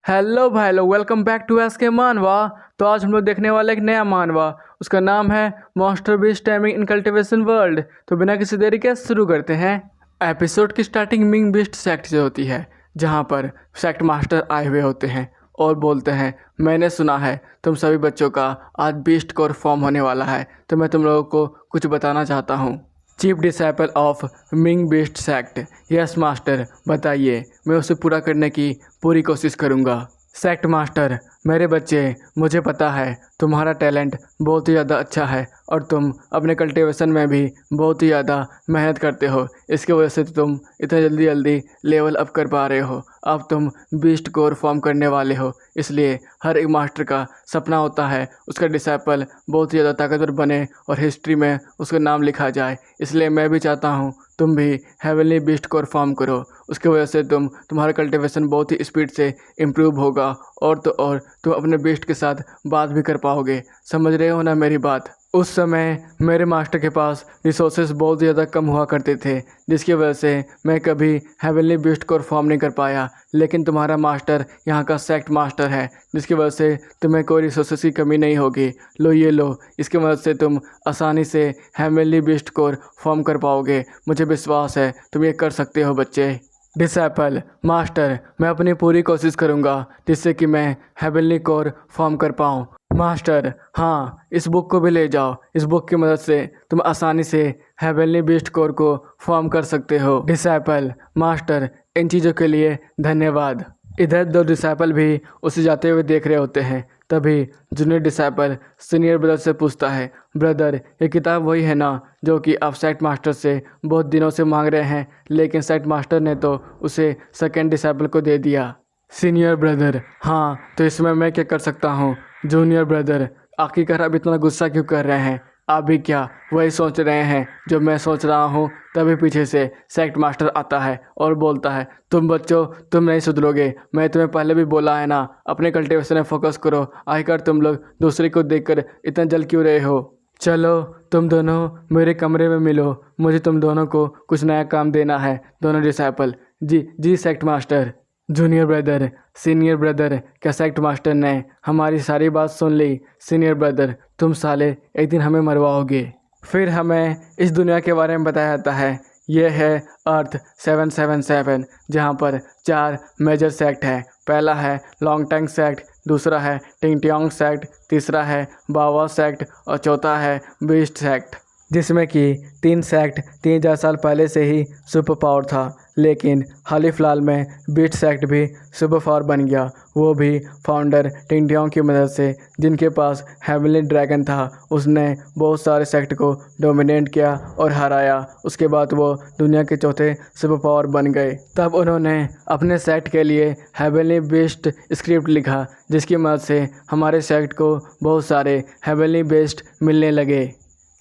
Hello भाई लोग, welcome back to S के मानवा। तो आज हम लोग देखने वाले एक नया मानवा। उसका नाम है मॉन्स्टर बीस्ट टाइमिंग इन कल्टिवेशन वर्ल्ड। तो बिना किसी देरी के शुरू करते हैं। एपिसोड की स्टार्टिंग मिंग बीस्ट सेक्ट से होती है, जहां पर सेक्ट मास्टर आए हुए होते हैं और बोलते हैं, मैंने सुना है तुम सभी बच्चों का आज बीस्ट कोर फॉर्म होने वाला है, तो मैं तुम लोगों को कुछ बताना चाहता हूँ। Chief disciple of Ming beast sect, yes master, बताइए, मैं उसे पूरा करने की पूरी कोशिश करूँगा। सेक्ट मास्टर, मेरे बच्चे, मुझे पता है तुम्हारा टैलेंट बहुत ही ज़्यादा अच्छा है और तुम अपने कल्टीवेशन में भी बहुत ही ज़्यादा मेहनत करते हो। इसकी वजह से तुम इतना जल्दी जल्दी लेवल अप कर पा रहे हो। अब तुम बीस्ट कोर फॉर्म करने वाले हो, इसलिए हर एक मास्टर का सपना होता है उसका डिसाइपल बहुत ही ज़्यादा ताकतवर बने और हिस्ट्री में उसका नाम लिखा जाए। इसलिए मैं भी चाहता हूँ तुम भी हेवनली बीस्ट कोर फॉर्म करो। उसकी वजह से तुम्हारा कल्टीवेशन बहुत ही स्पीड से इम्प्रूव होगा और तो और तुम अपने बीस्ट के साथ बात भी कर पाओगे। समझ रहे हो ना मेरी बात? उस समय मेरे मास्टर के पास रिसोर्सेज बहुत ज़्यादा कम हुआ करते थे, जिसकी वजह से मैं कभी हेवनली बीस्ट कोर फॉर्म नहीं कर पाया। लेकिन तुम्हारा मास्टर यहाँ का सेक्ट मास्टर है, जिसकी वजह से तुम्हें कोई रिसोर्सेज की कमी नहीं होगी। लो ये लो, इसकी मदद से तुम आसानी से हेवनली बीस्ट कोर फॉर्म कर पाओगे। मुझे विश्वास है तुम ये कर सकते हो बच्चे। डिसाइपल, मास्टर, मैं अपनी पूरी कोशिश करूँगा जिससे कि मैं हेवनली कोर फॉर्म कर पाऊँ। मास्टर, हाँ, इस बुक को भी ले जाओ। इस बुक की मदद से तुम आसानी से हेवनली बीस्ट कोर को फॉर्म कर सकते हो। डिसाइपल, मास्टर, इन चीज़ों के लिए धन्यवाद। इधर दो डिसाइपल भी उसे जाते हुए देख रहे होते हैं। तभी जूनियर डिसाइपल सीनियर ब्रदर से पूछता है, ब्रदर, ये किताब वही है ना जो कि आप सेक्ट मास्टर से बहुत दिनों से मांग रहे हैं, लेकिन सेक्ट मास्टर ने तो उसे सेकंड डिसाइपल को दे दिया। सीनियर ब्रदर, हाँ, तो इसमें मैं क्या कर सकता हूँ? जूनियर ब्रदर, आखिरकार आप इतना गुस्सा क्यों कर रहे हैं? आप भी क्या वही सोच रहे हैं जो मैं सोच रहा हूँ? तभी पीछे से सेक्ट मास्टर आता है और बोलता है, तुम बच्चों, तुम नहीं सुधरोगे। मैं तुम्हें पहले भी बोला है ना, अपने कल्टीवेशन में फोकस करो। आखिरकार तुम लोग दूसरे को देखकर इतना जल क्यों रहे हो? चलो तुम दोनों मेरे कमरे में मिलो, मुझे तुम दोनों को कुछ नया काम देना है। दोनों डिसाइपल, जी जी sect master. Junior brother, senior brother, क्या सेक्ट मास्टर ने हमारी सारी बात सुन ली? सीनियर ब्रदर, तुम साले एक दिन हमें मरवाओगे। फिर हमें इस दुनिया के बारे में बताया जाता है। यह है अर्थ 777, जहाँ पर 4 मेजर सेक्ट हैं। पहला है लॉन्ग टंग सेक्ट, दूसरा है टिंगटियोंग सेक्ट, तीसरा है बावा सेक्ट और चौथा है बीस्ट सेक्ट, जिसमें कि 3 सेक्ट 3000 साल पहले से ही सुपर पावर था। लेकिन हाल ही फिलहाल में बीस्ट सेक्ट भी सुपर पावर बन गया, वो भी फाउंडर टिंगटियोंग की मदद से, जिनके पास हेवनली ड्रैगन था। उसने बहुत सारे सेक्ट को डोमिनेट किया और हराया। उसके बाद वो दुनिया के चौथे सुपर पावर बन गए। तब उन्होंने अपने सेक्ट के लिए हेवनली बीस्ट स्क्रिप्ट लिखा, जिसकी मदद से हमारे सेक्ट को बहुत सारे हेवनली बीस्ट मिलने लगे।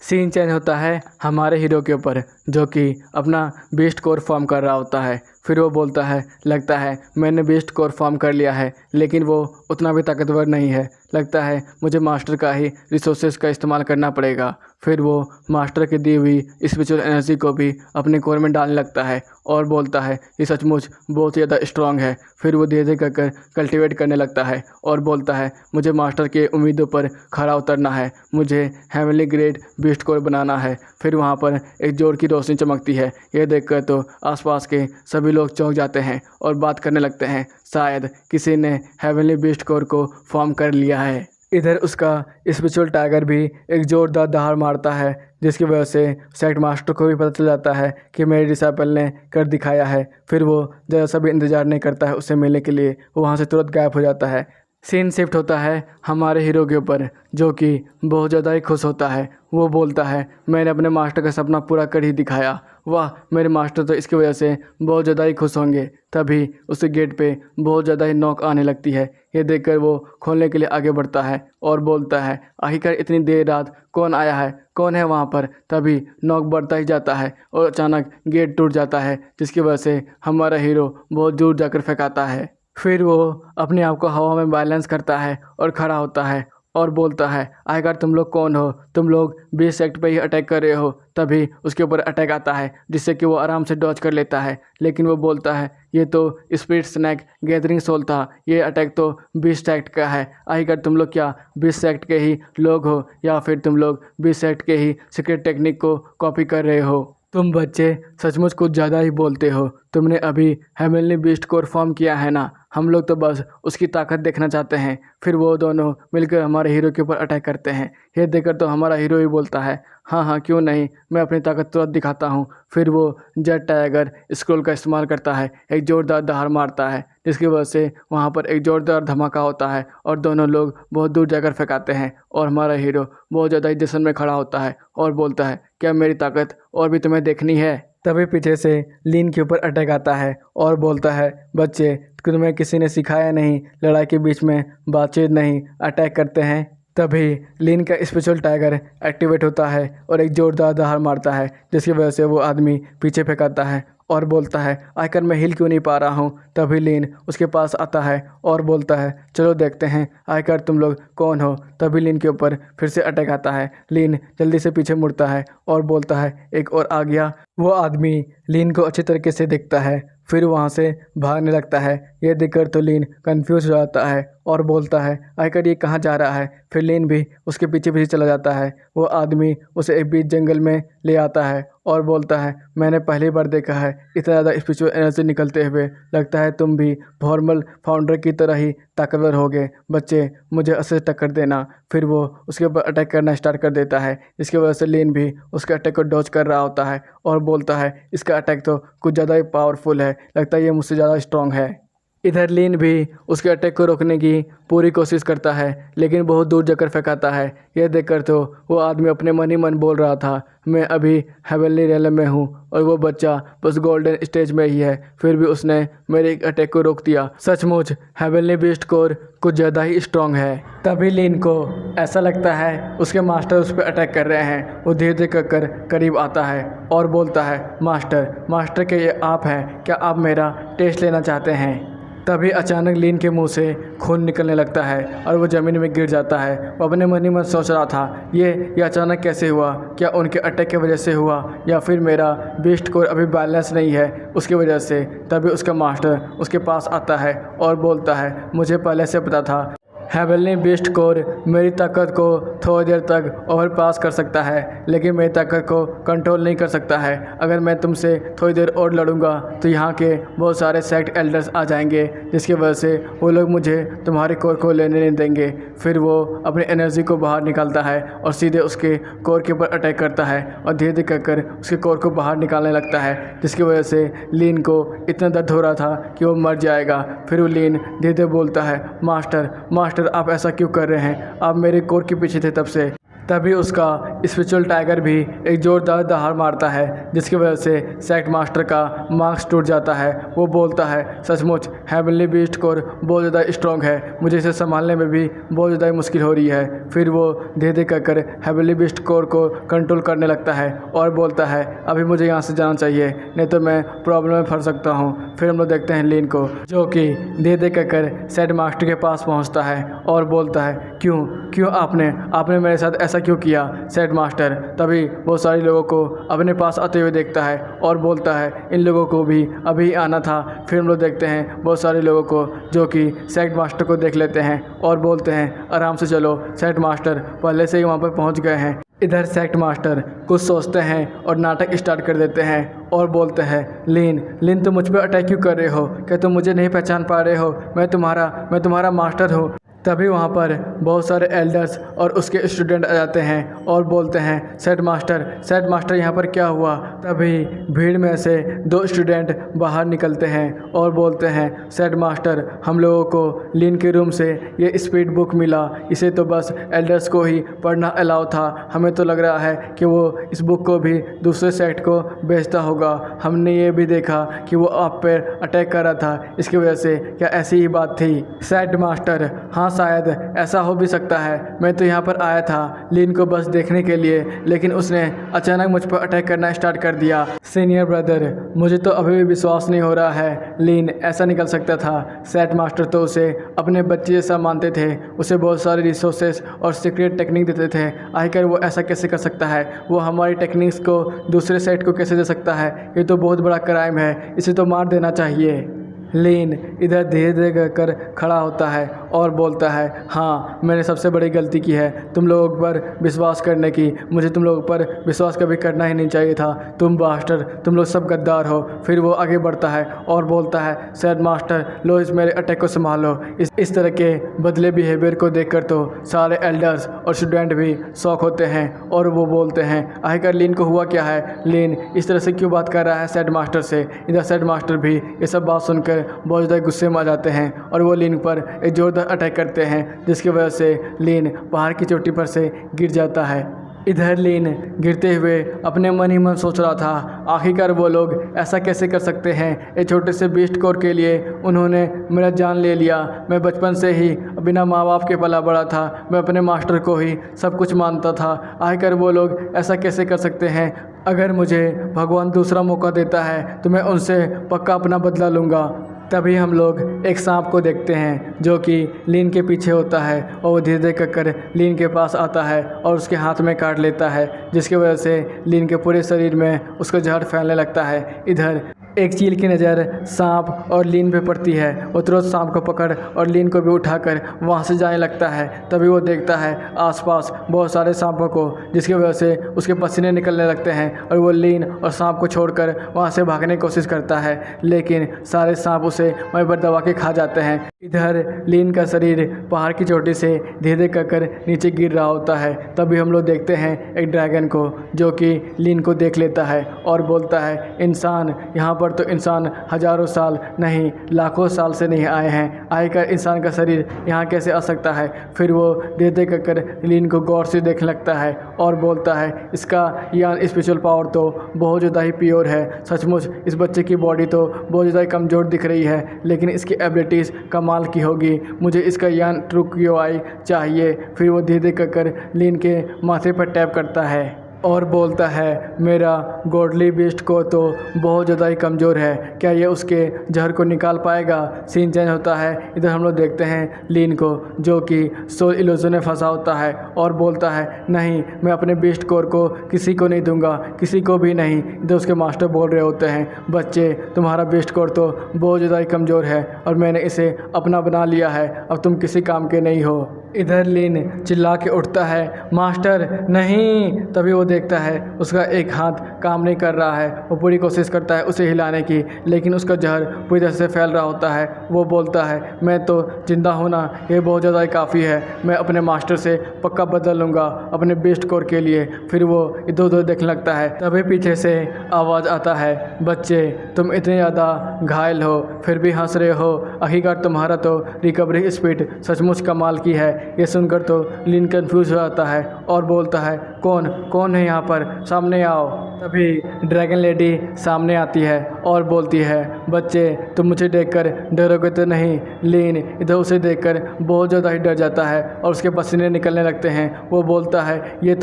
सीन चेंज होता है हमारे हीरो के ऊपर, जो कि अपना बीस्ट कोर फॉर्म कर रहा होता है। फिर वो बोलता है, लगता है मैंने बीस्ट कोर फॉर्म कर लिया है, लेकिन वो उतना भी ताकतवर नहीं है। लगता है मुझे मास्टर का ही रिसोर्सेज का इस्तेमाल करना पड़ेगा। फिर वो मास्टर की दी हुई स्पिरिचुअल एनर्जी को भी अपने कोर में डालने लगता है और बोलता है ये सचमुच बहुत ही ज़्यादा स्ट्रांग है। फिर वो धीरे धीरे कर कल्टिवेट करने लगता है और बोलता है, मुझे मास्टर के उम्मीदों पर खरा उतरना है, मुझे हेवनली ग्रेड बीस्ट कोर बनाना है। फिर वहाँ पर एक जोर की रोशनी चमकती है। यह देखकर तो आसपास के सभी लोग चौंक जाते हैं और बात करने लगते हैं, शायद किसी ने हेवनली बीस्ट कोर को फॉर्म कर लिया है। इधर उसका स्पिरिचुअल टाइगर भी एक जोरदार दहाड़ मारता है, जिसकी वजह से सेक्ट मास्टर को भी पता चल जाता है कि मेरे डिसाइपल ने कर दिखाया है। फिर वो ज़रा सा भी इंतज़ार नहीं करता है उससे मिलने के लिए, वो वहाँ से तुरंत गायब हो जाता है। सीन शिफ्ट होता है हमारे हीरो के ऊपर, जो कि बहुत ज़्यादा ही खुश होता है। वो बोलता है, मैंने अपने मास्टर का सपना पूरा कर ही दिखाया। वाह, मेरे मास्टर तो इसकी वजह से बहुत ज़्यादा ही खुश होंगे। तभी उसके गेट पे बहुत ज़्यादा ही नॉक आने लगती है। ये देखकर वो खोलने के लिए आगे बढ़ता है और बोलता है, आखिरकार इतनी देर रात कौन आया है, कौन है वहाँ पर? तभी नॉक बढ़ता ही जाता है और अचानक गेट टूट जाता है, जिसकी वजह से हमारा हीरो बहुत दूर जाकर फेंकाता है। फिर वो अपने आप को हवा में बैलेंस करता है और खड़ा होता है और बोलता है आखिरकार तुम लोग कौन हो, तुम लोग बीस सेक्ट पे ही अटैक कर रहे हो। तभी उसके ऊपर अटैक आता है जिससे कि वो आराम से डॉज कर लेता है, लेकिन वो बोलता है ये तो स्पिरिट स्नैक गैदरिंग सोल था, ये अटैक तो बीस सेक्ट का है। आखिरकार तुम लोग क्या बीस सेक्ट के ही लोग हो या फिर तुम लोग बीस सेक्ट के ही सीक्रेट टेक्निक को कॉपी कर रहे हो। तुम बच्चे सचमुच कुछ ज़्यादा ही बोलते हो। तुमने अभी हेवनली बीस्ट को फॉर्म किया है ना, हम लोग तो बस उसकी ताकत देखना चाहते हैं। फिर वो दोनों मिलकर हमारे हीरो के ऊपर अटैक करते हैं। ये देखकर तो हमारा हीरो ही बोलता है हाँ हाँ क्यों नहीं, मैं अपनी ताकत तुरंत दिखाता हूँ। फिर वो जेट टाइगर स्क्रोल का इस्तेमाल करता है, एक ज़ोरदार दहाड़ मारता है जिसकी वजह से वहाँ पर एक ज़ोरदार धमाका होता है और दोनों लोग बहुत दूर जाकर फेंकाते हैं। और हमारा हीरो बहुत ज़्यादा ही जश्न में खड़ा होता है और बोलता है क्या मेरी ताकत और भी तुम्हें देखनी है। तभी पीछे से लीन के ऊपर अटैक आता है और बोलता है बच्चे तुम्हें किसी ने सिखाया नहीं, लड़ाई के बीच में बातचीत नहीं, अटैक करते हैं। तभी लीन का स्पेशल टाइगर एक्टिवेट होता है और एक जोरदार दहाड़ मारता है जिसकी वजह से वो आदमी पीछे फेंकाता है और बोलता है आखिर मैं हिल क्यों नहीं पा रहा हूँ। तभी लीन उसके पास आता है और बोलता है चलो देखते हैं आखिर तुम लोग कौन हो। तभी लीन के ऊपर फिर से अटैक आता है। लीन जल्दी से पीछे मुड़ता है और बोलता है एक और आ गया। वो आदमी लीन को अच्छी तरीके से देखता है, फिर वहाँ से भागने लगता है। ये देखकर तो लीन कंफ्यूज हो जाता है और बोलता है आखिर ये कहाँ जा रहा है। फिर लीन भी उसके पीछे पीछे चला जाता है। वो आदमी उसे एक बीच जंगल में ले आता है और बोलता है मैंने पहली बार देखा है इतना ज़्यादा स्पिरिचुअल एनर्जी निकलते हुए, लगता है तुम भी फॉर्मल फाउंडर की तरह ही ताकतवर होगे। बच्चे मुझे अच्छे से टक्कर देना। फिर वो उसके ऊपर अटैक करना स्टार्ट कर देता है, इसकी वजह से लीन भी उसके अटैक को डॉज कर रहा होता है और बोलता है इसका अटैक तो कुछ ज़्यादा ही पावरफुल है, लगता है ये मुझसे ज़्यादा स्ट्रॉन्ग है। इधर लीन भी उसके अटैक को रोकने की पूरी कोशिश करता है लेकिन बहुत दूर जाकर फेंकाता है। यह देखकर तो वो आदमी अपने मन ही मन बोल रहा था मैं अभी हेवनली रियल्म में हूँ और वो बच्चा बस गोल्डन स्टेज में ही है, फिर भी उसने मेरे अटैक को रोक दिया। सचमुच हेवनली बीस्ट कोर कुछ ज़्यादा ही स्ट्रॉन्ग है। तभी लीन को ऐसा लगता है उसके मास्टर उस पर अटैक कर रहे हैं। वो धीरे धीरे कर करीब आता है और बोलता है मास्टर के ये आप हैं, क्या आप मेरा टेस्ट लेना चाहते हैं। तभी अचानक लीन के मुंह से खून निकलने लगता है और वो ज़मीन में गिर जाता है। वो अपने मन ही मन सोच रहा था ये अचानक कैसे हुआ, क्या उनके अटैक की वजह से हुआ या फिर मेरा बीस्ट कोर अभी बैलेंस नहीं है उसकी वजह से। तभी उसका मास्टर उसके पास आता है और बोलता है मुझे पहले से पता था हेवनली बीस्ट कोर मेरी ताकत को थोड़ी देर तक ओवर पास कर सकता है लेकिन मेरी ताकत को कंट्रोल नहीं कर सकता है। अगर मैं तुमसे थोड़ी देर और लड़ूंगा तो यहाँ के बहुत सारे सेक्ट एल्डर्स आ जाएंगे जिसकी वजह से वो लोग मुझे तुम्हारे कोर को लेने नहीं देंगे। फिर वो अपनी एनर्जी को बाहर निकालता है और सीधे उसके कोर के ऊपर अटैक करता है और धीरे धीरे कर उसके कोर को बाहर निकालने लगता है जिसकी वजह से लीन को इतना दर्द हो रहा था कि वो मर जाएगा। फिर वो लीन धीरे धीरे बोलता है मास्टर आप ऐसा क्यों कर रहे हैं, आप मेरे कोर के पीछे थे तब से। तभी उसका स्पिरिचुअल टाइगर भी एक जोरदार दहाड़ मारता है जिसकी वजह से सेक्ट मास्टर का मार्क्स टूट जाता है। वो बोलता है सचमुच हेवनली बीस्ट कोर बहुत ज़्यादा स्ट्रॉन्ग है, मुझे इसे संभालने में भी बहुत ज़्यादा मुश्किल हो रही है। फिर वो धीरे धीरे कर हेवनली बीस्ट कोर को कंट्रोल करने लगता है और बोलता है अभी मुझे यहाँ से जाना चाहिए नहीं तो मैं प्रॉब्लम में फंस सकता हूँ। फिर हम लोग देखते हैं लीन को जो कि धीरे धीरे कर सेक्ट मास्टर के पास पहुँचता है और बोलता है क्यों आपने मेरे साथ ऐसा क्यों किया सेक्ट मास्टर। तभी बहुत सारे लोगों को अपने पास आते हुए देखता है और बोलता है इन लोगों को भी अभी आना था। फिर हम लोग देखते हैं बहुत सारे लोगों को जो कि सेक्ट मास्टर को देख लेते हैं और बोलते हैं आराम से चलो, सेक्ट मास्टर पहले से ही वहाँ पर पहुँच गए हैं। इधर सेक्ट मास्टर कुछ सोचते हैं और नाटक स्टार्ट कर देते हैं और बोलते हैं लीन तुम मुझ पर अटैक क्यों कर रहे हो, क्या तुम मुझे नहीं पहचान पा रहे हो, मैं तुम्हारा मास्टर हूँ। तभी वहाँ पर बहुत सारे एल्डर्स और उसके स्टूडेंट आ जाते हैं और बोलते हैं सेक्ट मास्टर यहाँ पर क्या हुआ। तभी भीड़ में से दो स्टूडेंट बाहर निकलते हैं और बोलते हैं सेक्ट मास्टर हम लोगों को लीन के रूम से ये स्पीड बुक मिला, इसे तो बस एल्डर्स को ही पढ़ना अलाउ था, हमें तो लग रहा है कि वो इस बुक को भी दूसरे सेक्ट को बेचता होगा। हमने ये भी देखा कि वो आप पर अटैक कर रहा था, इसकी वजह से क्या ऐसी ही बात थी। सेक्ट मास्टर हाँ शायद ऐसा हो भी सकता है। मैं तो यहाँ पर आया था लीन को बस देखने के लिए, लेकिन उसने अचानक मुझ पर अटैक करना स्टार्ट कर दिया। सीनियर ब्रदर, मुझे तो अभी भी विश्वास नहीं हो रहा है लीन ऐसा निकल सकता था। सेट मास्टर तो उसे अपने बच्चे जैसा मानते थे, उसे बहुत सारे रिसोर्सेस और सीक्रेट टेक्निक देते थे। आखिर वो ऐसा कैसे कर सकता है? वो हमारी टेक्निक्स को दूसरे सेट को कैसे दे सकता है? ये तो बहुत बड़ा क्राइम है, इसे तो मार देना चाहिए। लीन इधर धीरे धीरे कर खड़ा होता है और बोलता है, हाँ मैंने सबसे बड़ी गलती की है तुम लोगों पर विश्वास करने की। मुझे तुम लोगों पर विश्वास कभी करना ही नहीं चाहिए था। तुम बास्टर, तुम लोग सब गद्दार हो। फिर वो आगे बढ़ता है और बोलता है, सैड मास्टर लो इस मेरे अटैक को संभालो। इस तरह के बदले बिहेवियर को देखकर तो सारे एल्डर्स और स्टूडेंट भी शौक होते हैं और वो बोलते हैं, आखिर लीन को हुआ क्या है? लीन इस तरह से क्यों बात कर रहा है सैड मास्टर से? इधर सैड मास्टर भी ये सब बात सुनकर बहुत ज़्यादा गुस्से में आ जाते हैं और वो लीन पर एक जोरदार अटैक करते हैं, जिसकी वजह से लीन पहाड़ की चोटी पर से गिर जाता है। इधर लीन गिरते हुए अपने मन ही मन सोच रहा था, आखिरकार वो लोग ऐसा कैसे कर सकते हैं? एक छोटे से बीस्ट कोर के लिए उन्होंने मेरा जान ले लिया। मैं बचपन से ही बिना माँ बाप के पला बड़ा था, मैं अपने मास्टर को ही सब कुछ मानता था। आखिरकार वो लोग ऐसा कैसे कर सकते हैं? अगर मुझे भगवान दूसरा मौका देता है तो मैं उनसे पक्का अपना बदला लूँगा। तभी हम लोग एक सांप को देखते हैं जो कि लीन के पीछे होता है और वो धीरे धीरे कर लीन के पास आता है और उसके हाथ में काट लेता है, जिसकी वजह से लीन के पूरे शरीर में उसका जहर फैलने लगता है। इधर एक चील की नज़र सांप और लीन पे पड़ती है। वो तुरंत सांप को पकड़ और लीन को भी उठाकर वहाँ से जाने लगता है। तभी वो देखता है आसपास बहुत सारे सांपों को, जिसकी वजह से उसके पसीने निकलने लगते हैं और वो लीन और सांप को छोड़कर वहाँ से भागने की कोशिश करता है, लेकिन सारे सांप उसे वहीं पर दबा के खा जाते हैं। इधर लीन का शरीर पहाड़ की चोटी से धीरे धीरे कर नीचे गिर रहा होता है। तभी हम लोग देखते हैं एक ड्रैगन को जो कि लीन को देख लेता है और बोलता है, इंसान यहाँ पर तो इंसान हजारों साल नहीं लाखों साल से नहीं आए हैं, आखिर इंसान का शरीर यहाँ कैसे आ सकता है? फिर वो धीरे धीरे कर लीन को गौर से देखने लगता है और बोलता है, इसका यह स्पिरिचुअल पावर तो बहुत ज़्यादा ही प्योर है। सचमुच इस बच्चे की बॉडी तो बहुत ज़्यादा कमज़ोर दिख रही है, लेकिन इसकी एबिलिटीज़ कमाल की होगी। मुझे इसका यान ट्रू क्यू आई चाहिए। फिर वो धीरे धीरे कर लीन के माथे पर टैप करता है और बोलता है, मेरा गॉडली बीस्ट को तो बहुत ज़्यादा ही कमज़ोर है, क्या ये उसके जहर को निकाल पाएगा? सीन चेंज होता है। इधर हम लोग देखते हैं लीन को जो कि सोल इल्यूजन में फंसा होता है और बोलता है, नहीं मैं अपने बीस्ट कोर को किसी को नहीं दूंगा, किसी को भी नहीं। इधर उसके मास्टर बोल रहे होते हैं, बच्चे तुम्हारा बीस्ट कोर तो बहुत ज़्यादा ही कमज़ोर है और मैंने इसे अपना बना लिया है, अब तुम किसी काम के नहीं हो। इधर लीन चिल्ला के उठता है, मास्टर नहीं। तभी वो देखता है उसका एक हाथ काम नहीं कर रहा है। वो पूरी कोशिश करता है उसे हिलाने की, लेकिन उसका जहर पूरी तरह से फैल रहा होता है। वो बोलता है, मैं तो जिंदा होना ये बहुत ज़्यादा ही काफ़ी है, मैं अपने मास्टर से पक्का बदल लूँगा अपने बेस्ट कोर के लिए। फिर वो इधर उधर देखने लगता है। तभी पीछे से आवाज़ आता है, बच्चे तुम इतने ज़्यादा घायल हो फिर भी हंस रहे हो, आखिरकार तुम्हारा तो रिकवरी स्पीड सचमुच कमाल की है। ये सुनकर तो लीन कंफ्यूज हो जाता है और बोलता है, कौन है यहाँ पर, सामने आओ। तभी ड्रैगन लेडी सामने आती है और बोलती है, बच्चे तुम मुझे देखकर डरोगे तो नहीं? लीन इधर उसे देखकर बहुत ज़्यादा ही डर जाता है और उसके पसीने निकलने लगते हैं। वो बोलता है, ये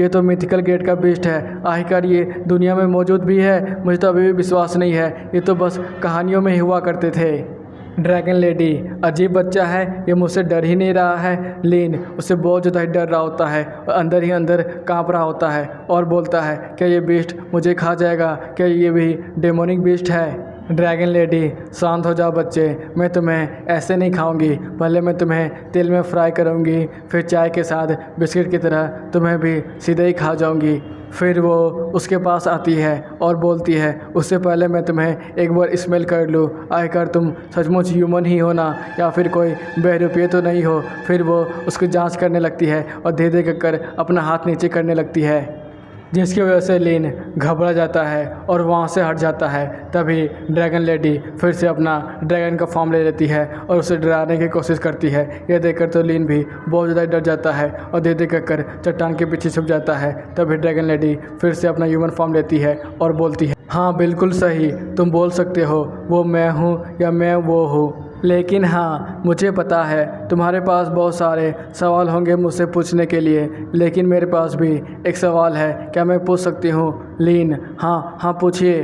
तो मिथिकल गेट का बीस्ट है, आखिरकार ये दुनिया में मौजूद भी है? मुझे तो अभी भी विश्वास नहीं है, ये तो बस कहानियों में ही हुआ करते थे। ड्रैगन लेडी, अजीब बच्चा है, ये मुझसे डर ही नहीं रहा है। लीन उससे बहुत ज़्यादा ही डर रहा होता है और अंदर ही अंदर कांप रहा होता है और बोलता है, क्या ये बीस्ट मुझे खा जाएगा? क्या ये भी डेमोनिक बीस्ट है? ड्रैगन लेडी, शांत हो जाओ बच्चे, मैं तुम्हें ऐसे नहीं खाऊंगी। पहले मैं तुम्हें तेल में फ्राई करूंगी, फिर चाय के साथ बिस्किट की तरह तुम्हें भी सीधे ही खा जाऊंगी। फिर वो उसके पास आती है और बोलती है, उससे पहले मैं तुम्हें एक बार स्मेल कर लूँ, आखिर तुम सचमुच ह्यूमन ही हो ना, या फिर कोई बहरूपिये तो नहीं हो? फिर वो उसकी जांच करने लगती है और धीरे धीरे कर अपना हाथ नीचे करने लगती है, जिसकी वजह से लीन घबरा जाता है और वहाँ से हट जाता है। तभी ड्रैगन लेडी फिर से अपना ड्रैगन का फॉर्म ले लेती है और उसे डराने की कोशिश करती है। यह देखकर तो लीन भी बहुत ज़्यादा डर जाता है और धीरे धीरे कर चट्टान के पीछे छुप जाता है। तभी ड्रैगन लेडी फिर से अपना ह्यूमन फॉर्म लेती है और बोलती है, हाँ बिल्कुल सही, तुम बोल सकते हो, वो मैं हूँ या मैं वो हूँ। लेकिन हाँ, मुझे पता है तुम्हारे पास बहुत सारे सवाल होंगे मुझसे पूछने के लिए, लेकिन मेरे पास भी एक सवाल है, क्या मैं पूछ सकती हूँ? लीन: हाँ हाँ, पूछिए।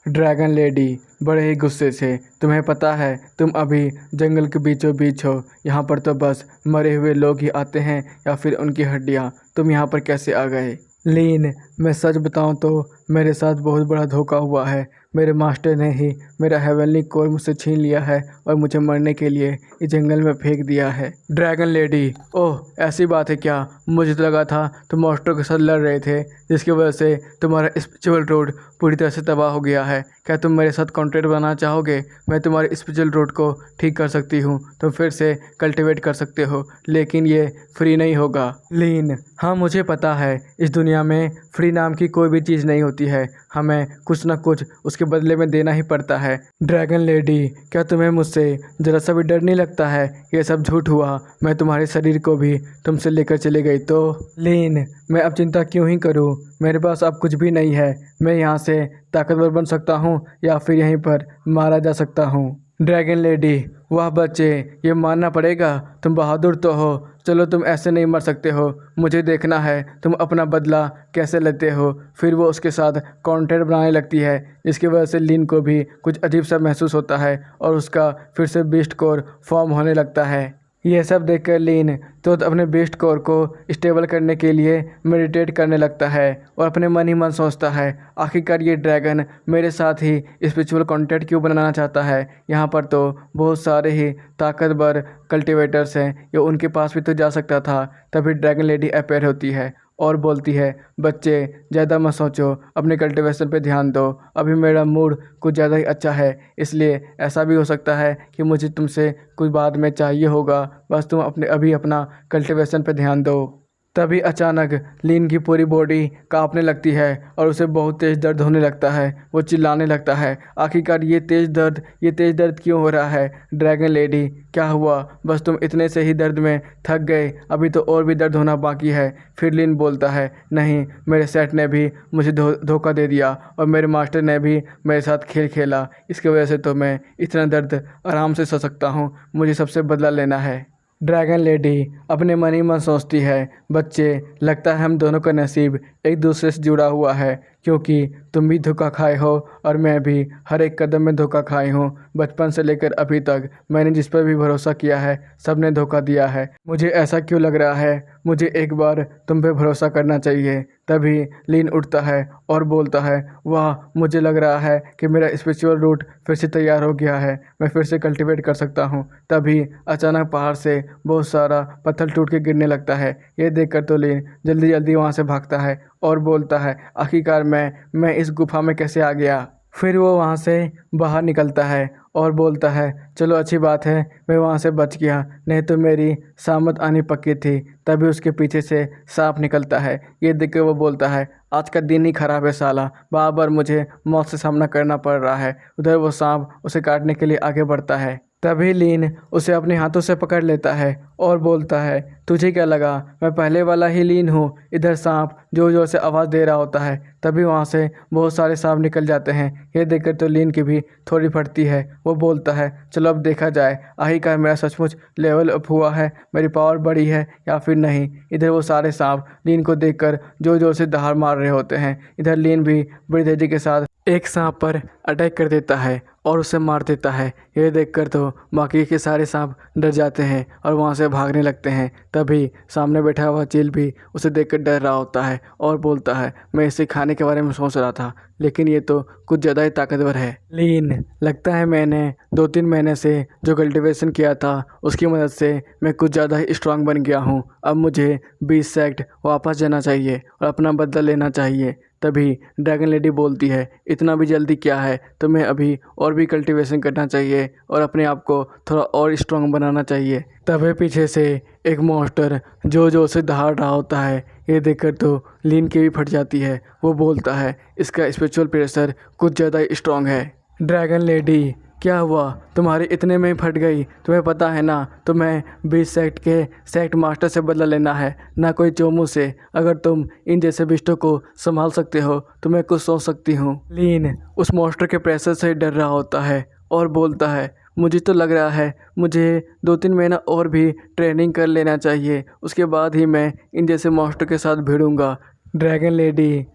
ड्रैगन लेडी बड़े ही गुस्से से: तुम्हें पता है तुम अभी जंगल के बीचों बीच हो, यहाँ पर तो बस मरे हुए लोग ही आते हैं या फिर उनकी हड्डियाँ, तुम यहाँ पर कैसे आ गए? लीन: मैं सच बताऊं तो मेरे साथ बहुत बड़ा धोखा हुआ है। मेरे मास्टर ने ही मेरा हेवनली कोर मुझसे छीन लिया है और मुझे मरने के लिए इस जंगल में फेंक दिया है। ड्रैगन लेडी: ओह, ऐसी बात है क्या? मुझे तो लगा था तुम मॉन्स्टर के साथ लड़ रहे थे, जिसकी वजह से तुम्हारा स्पिरिचुअल रोड पूरी तरह से तबाह हो गया है। क्या तुम मेरे साथ कॉन्ट्रैक्ट बनाना चाहोगे? मैं तुम्हारे स्पिरिचुअल रोड को ठीक कर सकती हूँ, तुम फिर से कल्टिवेट कर सकते हो, लेकिन ये फ्री नहीं होगा। लीन: हाँ, मुझे पता है इस दुनिया में फ्री नाम की कोई भी चीज़ नहीं होती है, हमें कुछ ना कुछ उसके बदले में देना ही पड़ता है। ड्रैगन लेडी: क्या तुम्हें मुझसे ज़रा सा भी डर नहीं लगता है? ये सब झूठ हुआ, मैं तुम्हारे शरीर को भी तुमसे लेकर चली गई तो? लीन: मैं अब चिंता क्यों ही करूं, मेरे पास अब कुछ भी नहीं है, मैं यहाँ से ताकतवर बन सकता हूँ या फिर यहीं पर मारा जा सकता हूँ। ड्रैगन लेडी: वाह बच्चे, ये मानना पड़ेगा, तुम बहादुर तो हो। चलो, तुम ऐसे नहीं मर सकते हो, मुझे देखना है तुम अपना बदला कैसे लेते हो। फिर वो उसके साथ कॉन्ट्रैक्ट बनाने लगती है, जिसकी वजह से लीन को भी कुछ अजीब सा महसूस होता है और उसका फिर से बीस्ट कोर फॉर्म होने लगता है। यह सब देखकर लीन तो अपने बीस्ट कोर को स्टेबल करने के लिए मेडिटेट करने लगता है और अपने मन ही मन सोचता है, आखिरकार ये ड्रैगन मेरे साथ ही स्पिरिचुअल कॉन्टैक्ट क्यों बनाना चाहता है? यहाँ पर तो बहुत सारे ही ताकतवर कल्टिवेटर्स हैं, ये उनके पास भी तो जा सकता था। तभी ड्रैगन लेडी अपेयर होती है और बोलती है, बच्चे ज़्यादा मत सोचो, अपने कल्टीवेशन पे ध्यान दो, अभी मेरा मूड कुछ ज़्यादा ही अच्छा है, इसलिए ऐसा भी हो सकता है कि मुझे तुमसे कुछ बाद में चाहिए होगा, बस तुम अभी अपना कल्टीवेशन पे ध्यान दो। तभी अचानक लीन की पूरी बॉडी कांपने लगती है और उसे बहुत तेज़ दर्द होने लगता है। वो चिल्लाने लगता है, आखिरकार ये तेज़ दर्द क्यों हो रहा है? ड्रैगन लेडी, क्या हुआ? बस तुम इतने से ही दर्द में थक गए, अभी तो और भी दर्द होना बाकी है। फिर लीन बोलता है, नहीं, मेरे सेट ने भी मुझे धोखा दे दिया और मेरे मास्टर ने भी मेरे साथ खेल खेला, इसकी वजह से तो मैं इतना दर्द आराम से सह सकता हूँ, मुझे सबसे बदला लेना है। ड्रैगन लेडी अपने मन ही मन सोचती है, बच्चे, लगता है हम दोनों का नसीब एक दूसरे से जुड़ा हुआ है, क्योंकि तुम भी धोखा खाए हो और मैं भी हर एक कदम में धोखा खाई हूँ। बचपन से लेकर अभी तक मैंने जिस पर भी भरोसा किया है सबने धोखा दिया है। मुझे ऐसा क्यों लग रहा है, मुझे एक बार तुम पे भरोसा करना चाहिए। तभी लीन उठता है और बोलता है, वाह, मुझे लग रहा है कि मेरा स्पिरिचुअल रूट फिर से तैयार हो गया है, मैं फिर से कल्टीवेट कर सकता हूँ। तभी अचानक पहाड़ से बहुत सारा पत्थर टूट के गिरने लगता है। ये देखकर तो लीन जल्दी जल्दी वहाँ से भागता है और बोलता है, आखिरकार मैं इस गुफा में कैसे आ गया? फिर वो वहाँ से बाहर निकलता है और बोलता है, चलो अच्छी बात है मैं वहाँ से बच गया, नहीं तो मेरी शामत आनी पक्की थी। तभी उसके पीछे से सांप निकलता है। ये देख के वो बोलता है, आज का दिन ही खराब है साला, बार बार मुझे मौत से सामना करना पड़ रहा है। उधर वो सांप उसे काटने के लिए आगे बढ़ता है। तभी लीन उसे अपने हाथों से पकड़ लेता है और बोलता है, तुझे क्या लगा मैं पहले वाला ही लीन हूँ? इधर सांप जोर जोर से आवाज़ दे रहा होता है। तभी वहाँ से बहुत सारे सांप निकल जाते हैं। ये देखकर तो लीन की भी थोड़ी फटती है। वो बोलता है, चलो अब देखा जाए आखिरकार मेरा सचमुच लेवल अप हुआ है, मेरी पावर बढ़ी है या फिर नहीं। इधर वो सारे सांप लीन को देखकर जोर जोर से दहाड़ मार रहे होते हैं। इधर लीन भी बड़ी तेजी के साथ एक सांप पर अटैक कर देता है और उसे मार देता है। ये देखकर तो बाकी के सारे सांप डर जाते हैं और वहाँ से भागने लगते हैं। तभी सामने बैठा हुआ चील भी उसे देखकर डर रहा होता है और बोलता है, मैं इसे खाने के बारे में सोच रहा था, लेकिन ये तो कुछ ज़्यादा ही ताकतवर है। लीन, लगता है मैंने 2-3 महीने से जो कल्टीवेशन किया था उसकी मदद से मैं कुछ ज़्यादा ही स्ट्रांग बन गया हूँ। अब मुझे 20 सेक्ट वापस जाना चाहिए और अपना बदला लेना चाहिए। तभी ड्रैगन लेडी बोलती है, इतना भी जल्दी क्या है, तुम्हें अभी और भी कल्टीवेशन करना चाहिए और अपने आप को थोड़ा और स्ट्रांग बनाना चाहिए। तभी पीछे से एक मॉन्स्टर जो से दहाड़ रहा होता है। ये देखकर तो लीन की भी फट जाती है। वो बोलता है, इसका स्पिरिचुअल प्रेशर कुछ ज़्यादा ही स्ट्रांग है। ड्रैगन लेडी, क्या हुआ, तुम्हारी इतने में ही फट गई? तुम्हें पता है ना, तुम्हें 20 सेक्ट के सेक्ट मास्टर से बदला लेना है, ना कोई चोमू से। अगर तुम इन जैसे बिस्टों को संभाल सकते हो तो मैं कुछ सोच सकती हूँ। लीन उस मॉन्स्टर के प्रेशर से डर रहा होता है और बोलता है, मुझे तो लग रहा है मुझे 2-3 महीना और भी ट्रेनिंग कर लेना चाहिए, उसके बाद ही मैं इन जैसे मॉन्स्टर के साथ भिड़ूंगा। ड्रैगन लेडी,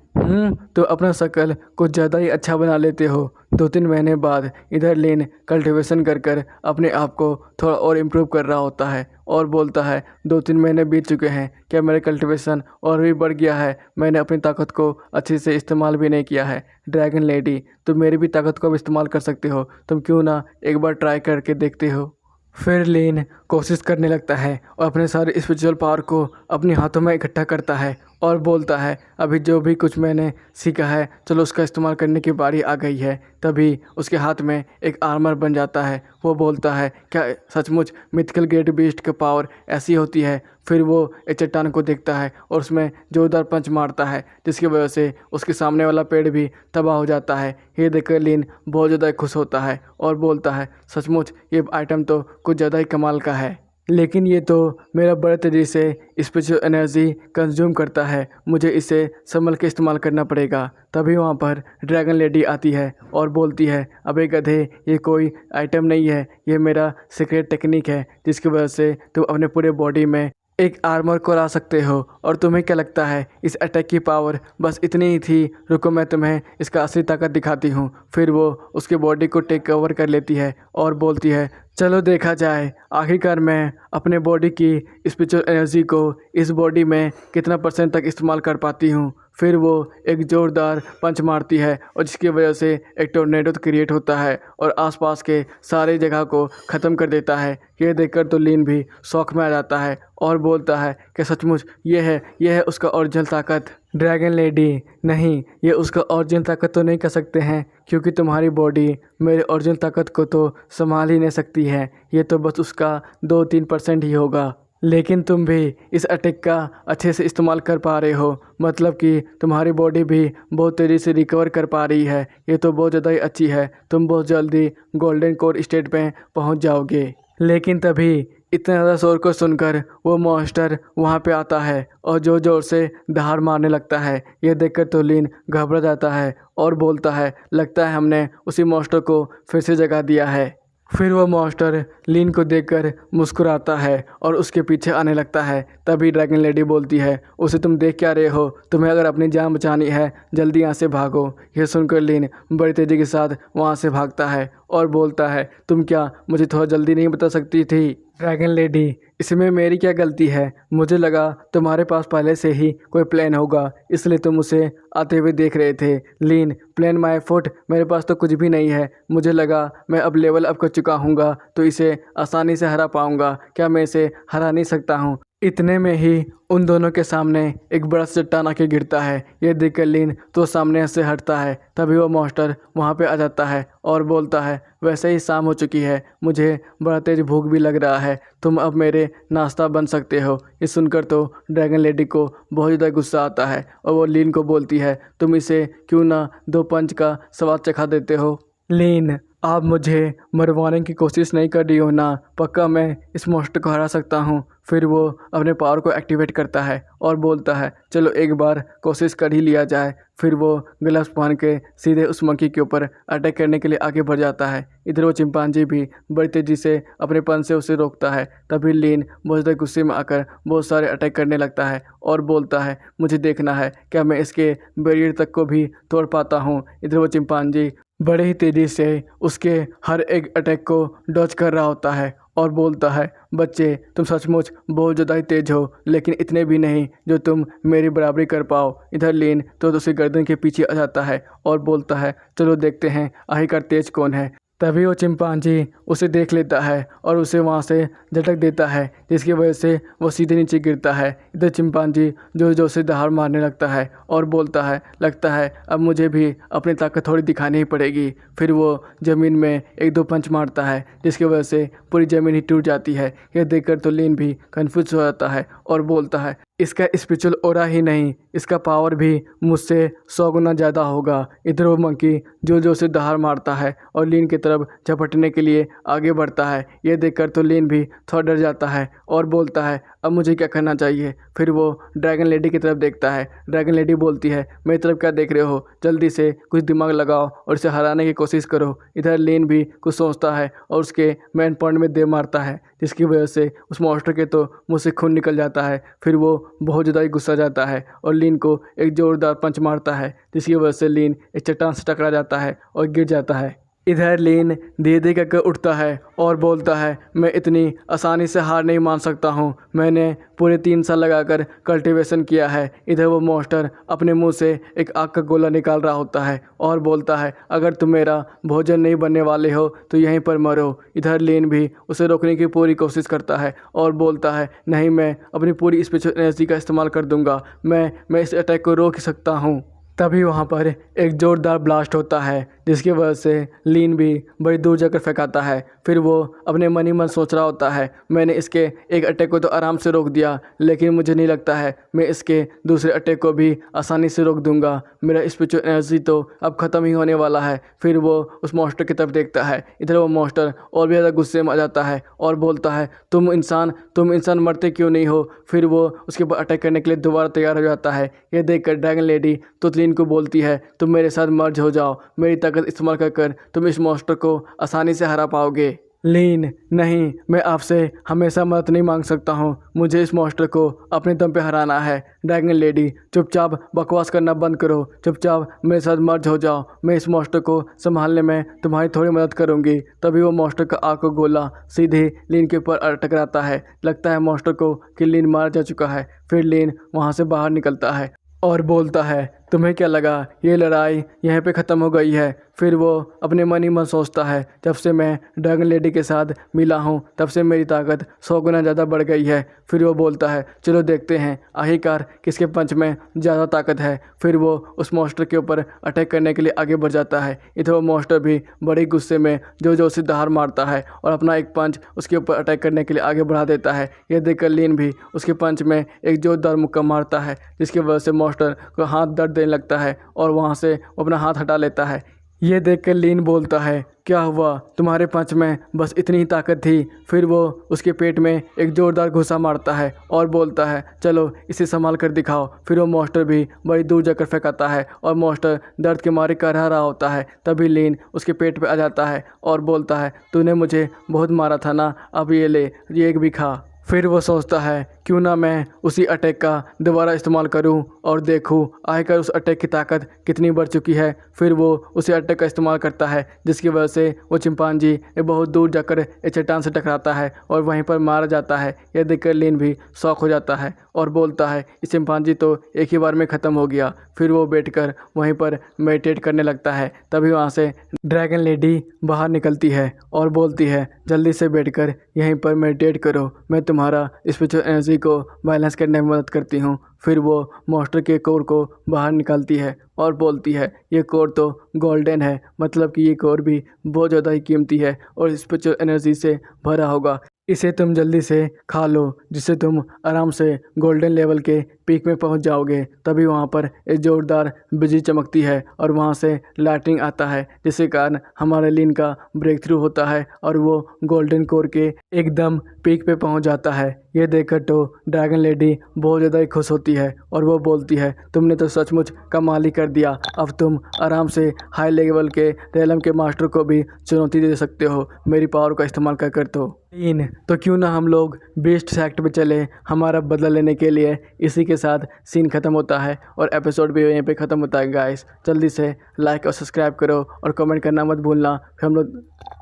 तो अपना शक्ल कुछ ज़्यादा ही अच्छा बना लेते हो। 2-3 महीने बाद इधर लीन कल्टीवेशन कर कर अपने आप को थोड़ा और इम्प्रूव कर रहा होता है और बोलता है 2-3 महीने बीत चुके हैं, क्या मेरा कल्टीवेशन और भी बढ़ गया है? मैंने अपनी ताकत को अच्छे से इस्तेमाल भी नहीं किया है। ड्रैगन लेडी, तुम मेरी भी ताकत को अब इस्तेमाल कर सकते हो, तुम क्यों ना एक बार ट्राई करके देखते हो। फिर लीन कोशिश करने लगता है और अपने सारे स्पिरिचुअल पावर को अपने हाथों में इकट्ठा करता है और बोलता है अभी जो भी कुछ मैंने सीखा है चलो उसका इस्तेमाल करने की बारी आ गई है। तभी उसके हाथ में एक आर्मर बन जाता है। वो बोलता है क्या सचमुच मिथिकल ग्रेट बीस्ट की पावर ऐसी होती है? फिर वो एक चट्टान को देखता है और उसमें जोरदार पंच मारता है जिसकी वजह से उसके सामने वाला पेड़ भी तबाह हो जाता है। ये देखकर लीन बहुत ज़्यादा खुश होता है और बोलता है सचमुच ये आइटम तो कुछ ज़्यादा ही कमाल का है, लेकिन ये तो मेरा बड़े तेज़ी से स्पिरिचुअल एनर्जी कंज्यूम करता है, मुझे इसे संभल के इस्तेमाल करना पड़ेगा। तभी वहाँ पर ड्रैगन लेडी आती है और बोलती है अबे गधे, ये कोई आइटम नहीं है, ये मेरा सीक्रेट टेक्निक है जिसकी वजह से तुम अपने पूरे बॉडी में एक आर्मर को ला सकते हो। और तुम्हें क्या लगता है इस अटैक की पावर बस इतनी ही थी? रुको मैं तुम्हें इसका असली ताकत दिखाती हूँ। फिर वो उसके बॉडी को टेक कवर कर लेती है और बोलती है चलो देखा जाए आखिरकार मैं अपने बॉडी की स्पिरिचुअल एनर्जी को इस बॉडी में कितना % तक इस्तेमाल कर पाती हूँ। फिर वो एक ज़ोरदार पंच मारती है और जिसकी वजह से एक टोर्नेडो क्रिएट होता है और आसपास के सारे जगह को ख़त्म कर देता है। ये देखकर तो लीन भी शौक में आ जाता है और बोलता है कि सचमुच ये है उसका ओरिजिनल ताकत। ड्रैगन लेडी, नहीं, ये उसका ओरिजिनल ताकत तो नहीं कर सकते हैं क्योंकि तुम्हारी बॉडी मेरे ओरिजिनल ताकत को तो संभाल ही नहीं सकती है, ये तो बस उसका 2-3% ही होगा। लेकिन तुम भी इस अटैक का अच्छे से इस्तेमाल कर पा रहे हो, मतलब कि तुम्हारी बॉडी भी बहुत तेज़ी से रिकवर कर पा रही है, ये तो बहुत ज़्यादा ही अच्छी है। तुम बहुत जल्दी गोल्डन कोर स्टेट में पहुंच जाओगे। लेकिन तभी इतना ज़्यादा शोर को सुनकर वो मॉन्स्टर वहाँ पे आता है और ज़ोर ज़ोर से दहाड़ मारने लगता है। ये देखकर तो लीन घबरा जाता है और बोलता है लगता है हमने उसी मॉन्स्टर को फिर से जगा दिया है। फिर वो मॉन्स्टर लीन को देखकर मुस्कुराता है और उसके पीछे आने लगता है। तभी ड्रैगन लेडी बोलती है उसे तुम देख क्या रहे हो, तुम्हें अगर अपनी जान बचानी है जल्दी यहाँ से भागो। यह सुनकर लीन बड़ी तेज़ी के साथ वहाँ से भागता है और बोलता है तुम क्या मुझे थोड़ा जल्दी नहीं बता सकती थी? ड्रैगन लेडी, इसमें मेरी क्या गलती है? मुझे लगा तुम्हारे पास पहले से ही कोई प्लान होगा इसलिए तुम उसे आते हुए देख रहे थे। लीन, प्लान माय फुट, मेरे पास तो कुछ भी नहीं है। मुझे लगा मैं अब लेवल अप कर चुका हूँगा तो इसे आसानी से हरा पाऊँगा, क्या मैं इसे हरा नहीं सकता हूँ? इतने में ही उन दोनों के सामने एक बड़ा चट्टान आके गिरता है। ये देखकर लीन तो सामने से हटता है। तभी वो मॉन्स्टर वहाँ पे आ जाता है और बोलता है वैसे ही शाम हो चुकी है, मुझे बड़ा तेज भूख भी लग रहा है, तुम अब मेरे नाश्ता बन सकते हो। ये सुनकर तो ड्रैगन लेडी को बहुत ज़्यादा गुस्सा आता है और वो लीन को बोलती है तुम इसे क्यों ना 2 पंच का स्वाद चखा देते हो। लीन, आप मुझे मरवाने की कोशिश नहीं कर रही हो ना? पक्का मैं इस मॉन्स्टर को हरा सकता हूँ। फिर वो अपने पावर को एक्टिवेट करता है और बोलता है चलो एक बार कोशिश कर ही लिया जाए। फिर वो ग्लव्स पहन के सीधे उस मंकी के ऊपर अटैक करने के लिए आगे बढ़ जाता है। इधर वो चिंपांजी भी बड़ी तेज़ी से अपने पन से उसे रोकता है। तभी लीन बहुत ज़्यादा गुस्से में आकर बहुत सारे अटैक करने लगता है और बोलता है मुझे देखना है क्या मैं इसके बैरियर तक को भी तोड़ पाता हूँ। इधर वो चिंपांजी बड़े ही तेज़ी से उसके हर एक अटैक को डॉज कर रहा होता है और बोलता है बच्चे, तुम सचमुच बहुत ज़्यादा ही तेज हो, लेकिन इतने भी नहीं जो तुम मेरी बराबरी कर पाओ। इधर लीन तो उसे गर्दन के पीछे आ जाता है और बोलता है चलो देखते हैं आखिरकार तेज कौन है। तभी वो चिंपांजी उसे देख लेता है और उसे वहाँ से झटक देता है जिसकी वजह से वो सीधे नीचे गिरता है। इधर चिंपांजी जोर जोर से दहाड़ मारने लगता है और बोलता है लगता है अब मुझे भी अपनी ताकत थोड़ी दिखानी ही पड़ेगी। फिर वो ज़मीन में 1-2 पंच मारता है जिसकी वजह से पूरी ज़मीन ही टूट जाती है। यह देखकर तो लीन भी कन्फ्यूज हो जाता है और बोलता है इसका स्पिरिचुअल ऑरा ही नहीं, इसका पावर भी मुझसे 100 गुना ज़्यादा होगा। इधर वो मंकी जोर जोर से दहाड़ मारता है और लीन की तरफ झपटने के लिए आगे बढ़ता है। ये देखकर तो लीन भी थोड़ा डर जाता है और बोलता है अब मुझे क्या करना चाहिए। फिर वो ड्रैगन लेडी की तरफ देखता है। ड्रैगन लेडी बोलती है मेरी तरफ क्या देख रहे हो, जल्दी से कुछ दिमाग लगाओ और इसे हराने की कोशिश करो। इधर लीन भी कुछ सोचता है और उसके मेन पॉइंट में दे मारता है, जिसकी वजह से उस मॉन्स्टर के तो मुँह से खून निकल जाता है। फिर वो बहुत ज़्यादा ही गुस्सा जाता है और लीन को एक ज़ोरदार पंच मारता है, जिसकी वजह से लीन एक चट्टान से टकरा जाता है और गिर जाता है। इधर लीन धीरे धीरे करके उठता है और बोलता है मैं इतनी आसानी से हार नहीं मान सकता हूँ, मैंने पूरे 3 साल लगाकर कल्टीवेशन किया है। इधर वो मॉन्स्टर अपने मुंह से एक आग का गोला निकाल रहा होता है और बोलता है अगर तुम मेरा भोजन नहीं बनने वाले हो तो यहीं पर मरो। इधर लीन भी उसे रोकने की पूरी कोशिश करता है और बोलता है नहीं, मैं अपनी पूरी स्पिरिचुअल एनर्जी का इस्तेमाल कर दूंगा, मैं इस अटैक को रोक सकता हूँ। तभी वहाँ पर एक ज़ोरदार ब्लास्ट होता है, जिसकी वजह से लीन भी बड़ी दूर जाकर फेंकाता है। फिर वो अपने मन ही मन सोच रहा होता है मैंने इसके एक अटैक को तो आराम से रोक दिया, लेकिन मुझे नहीं लगता है मैं इसके दूसरे अटैक को भी आसानी से रोक दूंगा, मेरा स्पिरिचुअल एनर्जी तो अब ख़त्म ही होने वाला है। फिर वो उस मॉन्स्टर की तरफ देखता है। इधर वो मॉन्स्टर और भी ज़्यादा गुस्से में आ जाता है और बोलता है तुम इंसान मरते क्यों नहीं हो। फिर वो उसके ऊपर अटैक करने के लिए दोबारा तैयार हो जाता है। ये देखकर ड्रैगन लेडी तो लीन को बोलती है तुम मेरे साथ मर्ज हो जाओ, मेरी ताकत इस्तेमाल कर तुम इस मॉन्स्टर को आसानी से हरा पाओगे। लीन नहीं, मैं आपसे हमेशा मदद नहीं मांग सकता हूँ, मुझे इस मॉन्स्टर को अपने दम पे हराना है। ड्रैगन लेडी चुपचाप बकवास करना बंद करो, चुपचाप मेरे साथ मर्ज हो जाओ, मैं इस मॉन्स्टर को संभालने में तुम्हारी थोड़ी मदद करूँगी। तभी वो मॉन्स्टर का आग का गोला सीधे लीन के ऊपर टकराता है। लगता है मॉन्स्टर को कि लीन मार जा चुका है। फिर लीन वहाँ से बाहर निकलता है और बोलता है तुम्हें क्या लगा ये लड़ाई यहीं पे ख़त्म हो गई है। फिर वो अपने मन ही मन सोचता है जब से मैं ड्रैगन लेडी के साथ मिला हूँ तब से मेरी ताकत 100 गुना ज़्यादा बढ़ गई है। फिर वो बोलता है चलो देखते हैं आखिरकार किसके पंच में ज़्यादा ताकत है। फिर वो उस मॉन्स्टर के ऊपर अटैक करने के लिए आगे बढ़ जाता है। इधर वो मॉन्स्टर भी बड़े गुस्से में जो से दहाड़ मारता है और अपना एक पंच उसके ऊपर अटैक करने के लिए आगे बढ़ा देता है। यह देखकर लीन भी उसके पंच में एक जोरदार मुक्का मारता है, जिसकी वजह से मॉन्स्टर को हाथ दर्द देने लगता है और वहाँ से वो अपना हाथ हटा लेता है। ये देखकर लीन बोलता है क्या हुआ, तुम्हारे पंच में बस इतनी ही ताकत थी। फिर वो उसके पेट में एक जोरदार घुसा मारता है और बोलता है चलो इसे संभाल कर दिखाओ। फिर वो मॉन्स्टर भी बड़ी दूर जाकर फेंकाता है और मॉन्स्टर दर्द के मारे कर रहा होता है। तभी लीन उसके पेट पे आ जाता है और बोलता है तूने मुझे बहुत मारा था ना, अब ये ले, ये एक भी खा। फिर वो सोचता है क्यों ना मैं उसी अटैक का दोबारा इस्तेमाल करूं और देखूं आखिरकार उस अटैक की ताकत कितनी बढ़ चुकी है। फिर वो उसी अटैक का इस्तेमाल करता है, जिसकी वजह से वो चिंपांजी बहुत दूर जाकर एक चट्टान से टकराता है और वहीं पर मारा जाता है। यह देखकर लीन भी शॉक हो जाता है और बोलता है इस चिंपांजी तो एक ही बार में ख़त्म हो गया। फिर वो बैठकर वहीं पर मेडिटेट करने लगता है। तभी वहाँ से ड्रैगन लेडी बाहर निकलती है और बोलती है जल्दी से बैठकर यहीं पर मेडिटेट करो, मैं तुम्हारा स्पिरिचुअल एनर्जी को बैलेंस करने में मदद करती हूँ। फिर वो मॉन्स्टर के कोर को बाहर निकालती है और बोलती है ये कोर तो गोल्डन है, मतलब कि ये कोर भी बहुत ज़्यादा ही कीमती है और स्पिरिचुअल एनर्जी से भरा होगा, इसे तुम जल्दी से खा लो, जिससे तुम आराम से गोल्डन लेवल के पीक में पहुंच जाओगे। तभी वहां पर एक ज़ोरदार बिजली चमकती है और वहां से लाइटिंग आता है, जिसके कारण हमारे लीन का ब्रेक थ्रू होता है और वो गोल्डन कोर के एकदम पीक पे पहुंच जाता है। ये देखकर तो ड्रैगन लेडी बहुत ज़्यादा ही खुश होती है और वो बोलती है तुमने तो सचमुच कमाल ही कर दिया, अब तुम आराम से हाई लेवल के रेलम के मास्टर को भी चुनौती दे सकते हो मेरी पावर का इस्तेमाल कर तो क्यों ना हम लोग बेस्ट सेक्ट पे चले हमारा बदला लेने के लिए। इसी के साथ सीन ख़त्म होता है और एपिसोड भी यहीं पे ख़त्म होता है गाइस। जल्दी से लाइक और सब्सक्राइब करो और कमेंट करना मत भूलना। फिर हम लोग